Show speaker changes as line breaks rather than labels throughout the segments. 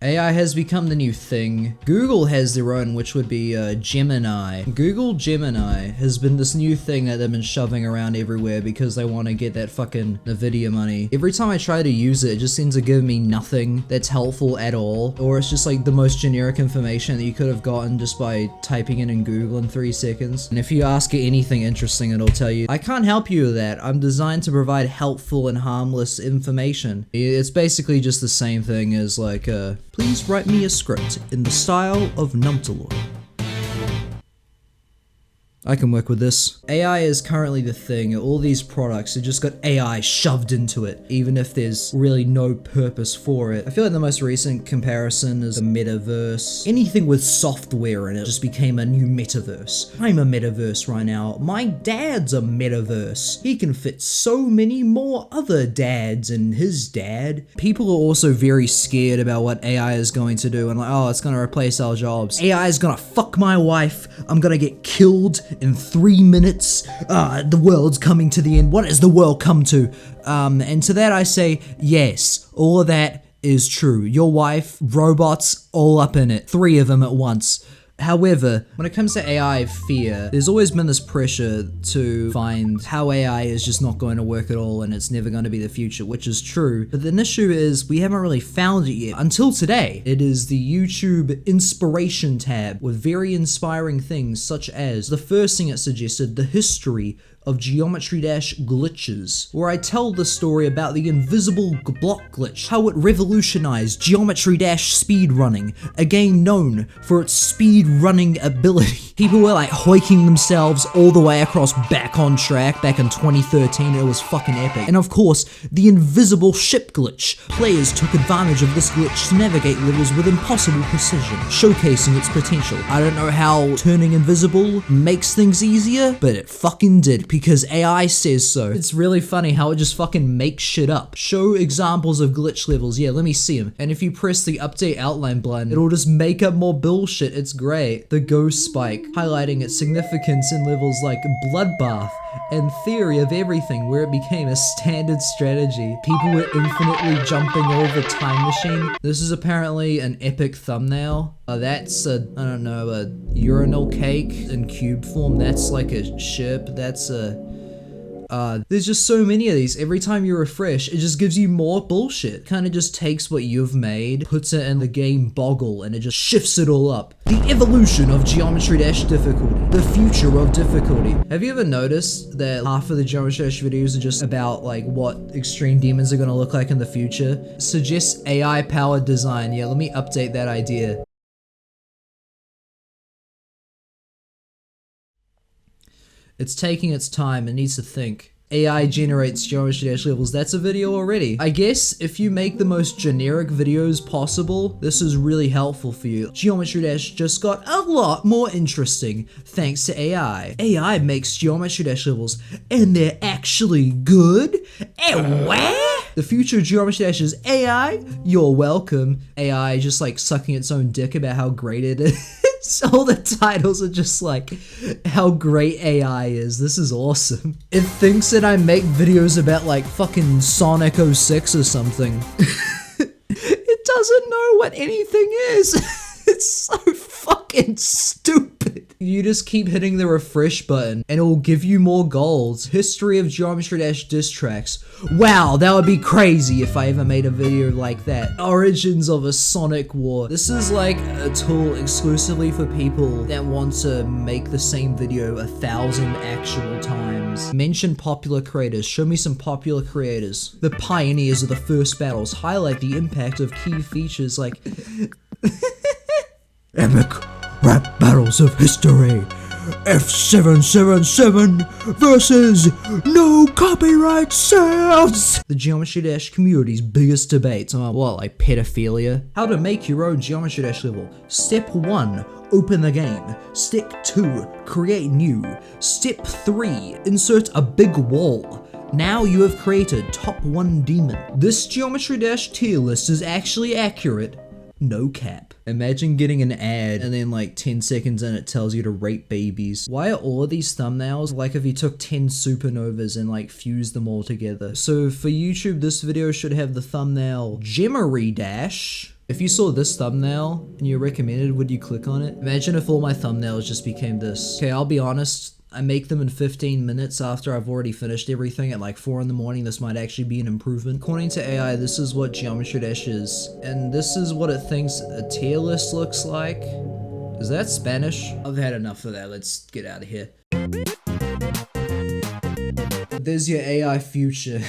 AI has become the new thing. Google has their own, which would be Gemini. Google Gemini has been this new thing that they've been shoving around everywhere because they want to get that fucking Nvidia money. Every time I try to use it, it just seems to give me nothing that's helpful at all. Or it's just like the most generic information that you could have gotten just by typing it in Google in 3 seconds. And if you ask it anything interesting, it'll tell you, I can't help you with that. I'm designed to provide helpful and harmless information. It's basically just the same thing as like, please write me a script in the style of Numptalore. I can work with this. AI is currently the thing. All these products have just got AI shoved into it, even if there's really no purpose for it. I feel like the most recent comparison is the metaverse. Anything with software in it just became a new metaverse. I'm a metaverse right now. My dad's a metaverse. He can fit so many more other dads and his dad. People are also very scared about what AI is going to do and like, oh, it's gonna replace our jobs. AI is gonna fuck my wife. I'm gonna get killed in 3 minutes. The world's coming to the end. What has the world come to? And to that I say, yes, all of that is true. Your wife, robots, all up in it. 3 of them at once. However, when it comes to AI fear, there's always been this pressure to find how AI is just not going to work at all and it's never going to be the future, which is true. But the issue is we haven't really found it yet. Until today, it is the YouTube inspiration tab with very inspiring things such as the first thing it suggested, the history of Geometry Dash glitches, where I tell the story about the invisible block glitch, how it revolutionized Geometry Dash speedrunning, a game known for its speedrunning ability. People were like hoiking themselves all the way across Back on Track back in 2013, it was fucking epic. And of course, the invisible ship glitch. Players took advantage of this glitch to navigate levels with impossible precision, showcasing its potential. I don't know how turning invisible makes things easier, but it fucking did. Because AI says so. It's really funny how it just fucking makes shit up. Show examples of glitch levels. Yeah, let me see them. And if you press the update outline button, it'll just make up more bullshit. It's great. The ghost spike, highlighting its significance in levels like Bloodbath and Theory of Everything, where it became a standard strategy. People were infinitely jumping over Time Machine. This is apparently an epic thumbnail. That's a, I don't know, a urinal cake in cube form. That's like a ship. That's a... there's just so many of these. Every time you refresh, it just gives you more bullshit. Kind of just takes what you've made, puts it in the game Boggle, and it just shifts it all up. The evolution of Geometry Dash difficulty. The future of difficulty. Have you ever noticed that half of the Geometry Dash videos are just about like what extreme demons are gonna look like in the future? Suggests AI powered design. Yeah, let me update that idea. It's taking its time, it needs to think. AI generates Geometry Dash levels, that's a video already. I guess if you make the most generic videos possible, this is really helpful for you. Geometry Dash just got a lot more interesting thanks to AI. AI makes Geometry Dash levels, and they're actually good? And where? The future of Geometry Dash is AI? You're welcome. AI just like sucking its own dick about how great it is. All the titles are just like how great AI is. This is awesome. It thinks that I make videos about like fucking Sonic 06 or something. It doesn't know what anything is. It's so fucking stupid. You just keep hitting the refresh button and it will give you more golds. History of Geometry Dash diss tracks. Wow, that would be crazy if I ever made a video like that. Origins of a Sonic War. This is like a tool exclusively for people that want to make the same video 1,000 actual times. Mention popular creators. Show me some popular creators. The pioneers of the first battles. Highlight the impact of key features like... Epic rap battles of history. F777 versus no copyright sounds. The Geometry Dash community's biggest debates are what, like pedophilia? How to make your own Geometry Dash level. Step 1, open the game. Step 2, create new. Step 3, insert a big wall. Now you have created top 1 demon. This Geometry Dash tier list is actually accurate. No cap. Imagine getting an ad and then like 10 seconds in it tells you to rape babies. Why are all of these thumbnails like if you took 10 supernovas and like fused them all together? So for YouTube, this video should have the thumbnail Geometry Dash If you saw this thumbnail and you recommended, would you click on it? Imagine if all my thumbnails just became this. Okay, I'll be honest. I make them in 15 minutes after I've already finished everything at like 4 in the morning. This might actually be an improvement. According to AI, this is what Geometry Dash is. And this is what it thinks a tier list looks like. Is that Spanish? I've had enough of that. Let's get out of here. There's your AI future.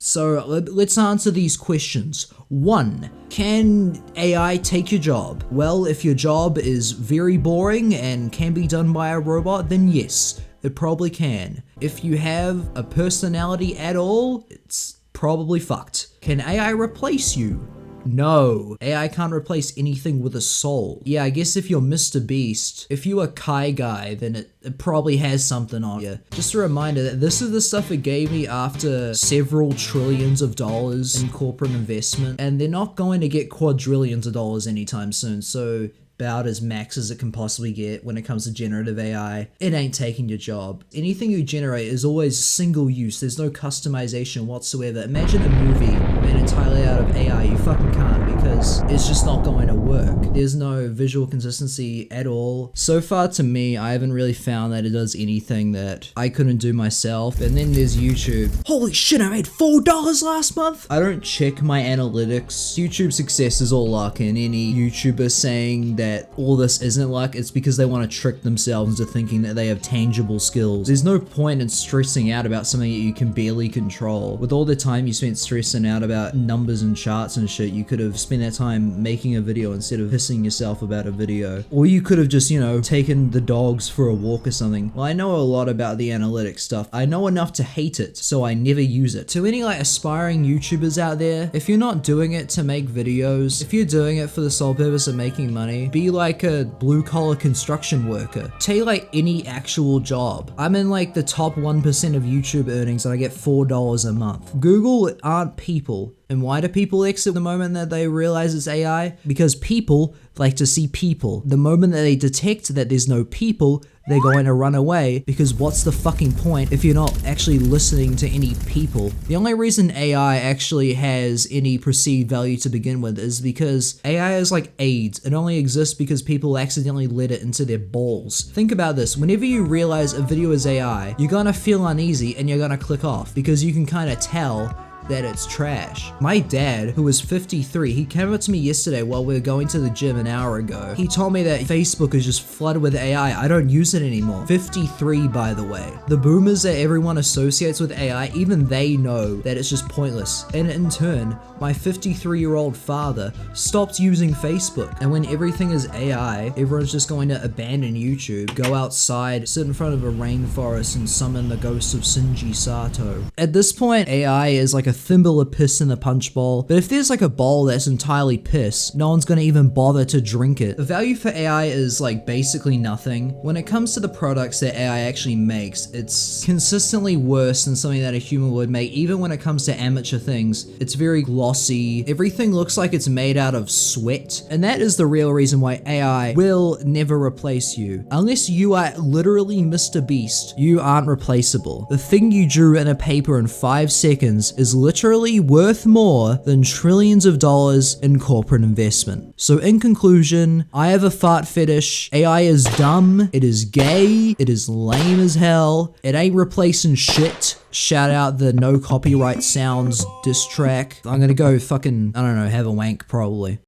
So let's answer these questions. 1. Can AI take your job? Well, if your job is very boring and can be done by a robot, then yes, it probably can. If you have a personality at all, it's probably fucked. Can AI replace you? No, AI can't replace anything with a soul. Yeah, I guess if you're Mr. Beast, if you're a Kai guy, then it probably has something on you. Just a reminder that this is the stuff it gave me after several trillions of dollars in corporate investment, and they're not going to get quadrillions of dollars anytime soon, so about as max as it can possibly get when it comes to generative AI. It ain't taking your job. Anything you generate is always single use. There's no customization whatsoever. Imagine a movie made entirely out of AI. You fucking can't, because it's just not going to work. There's no visual consistency at all. So far to me, I haven't really found that it does anything that I couldn't do myself. And then there's YouTube. Holy shit, I made $4 last month! I don't check my analytics. YouTube success is all luck, and any YouTuber saying that all this isn't luck, it's because they want to trick themselves into thinking that they have tangible skills. There's no point in stressing out about something that you can barely control. With all the time you spent stressing out about numbers and charts and shit, you could have spent that time making a video instead of pissing yourself about a video. Or you could have just, you know, taken the dogs for a walk or something. Well, I know a lot about the analytics stuff. I know enough to hate it, so I never use it. To any like aspiring YouTubers out there, if you're not doing it to make videos, if you're doing it for the sole purpose of making money, be like a blue-collar construction worker. Take like any actual job. I'm in like the top 1% of YouTube earnings and I get $4 a month. Google aren't people. And why do people exit the moment that they realize it's AI? Because people like to see people. The moment that they detect that there's no people, they're going to run away, because what's the fucking point if you're not actually listening to any people? The only reason AI actually has any perceived value to begin with is because AI is like AIDS. It only exists because people accidentally let it into their balls. Think about this. Whenever you realize a video is AI, you're gonna feel uneasy and you're gonna click off, because you can kind of tell that it's trash. My dad, who is 53, he came up to me yesterday while we were going to the gym an hour ago. He told me that Facebook is just flooded with AI. I don't use it anymore. 53, by the way. The boomers that everyone associates with AI, even they know that it's just pointless. And in turn, my 53-year-old father stopped using Facebook. And when everything is AI, everyone's just going to abandon YouTube, go outside, sit in front of a rainforest, and summon the ghost of Shinji Sato. At this point, AI is like a thimble of piss in a punch bowl, but if there's like a bowl that's entirely piss, no one's gonna even bother to drink it. The value for AI is like basically nothing. When it comes to the products that AI actually makes, it's consistently worse than something that a human would make. Even when it comes to amateur things, it's very glossy. Everything looks like it's made out of sweat, and that is the real reason why AI will never replace you. Unless you are literally Mr. Beast, you aren't replaceable. The thing you drew in a paper in 5 seconds is literally worth more than trillions of dollars in corporate investment. So in conclusion, I have a fart fetish. AI is dumb, it is gay, it is lame as hell, it ain't replacing shit. Shout out the No Copyright Sounds diss track. I'm gonna go fucking, I don't know, have a wank probably.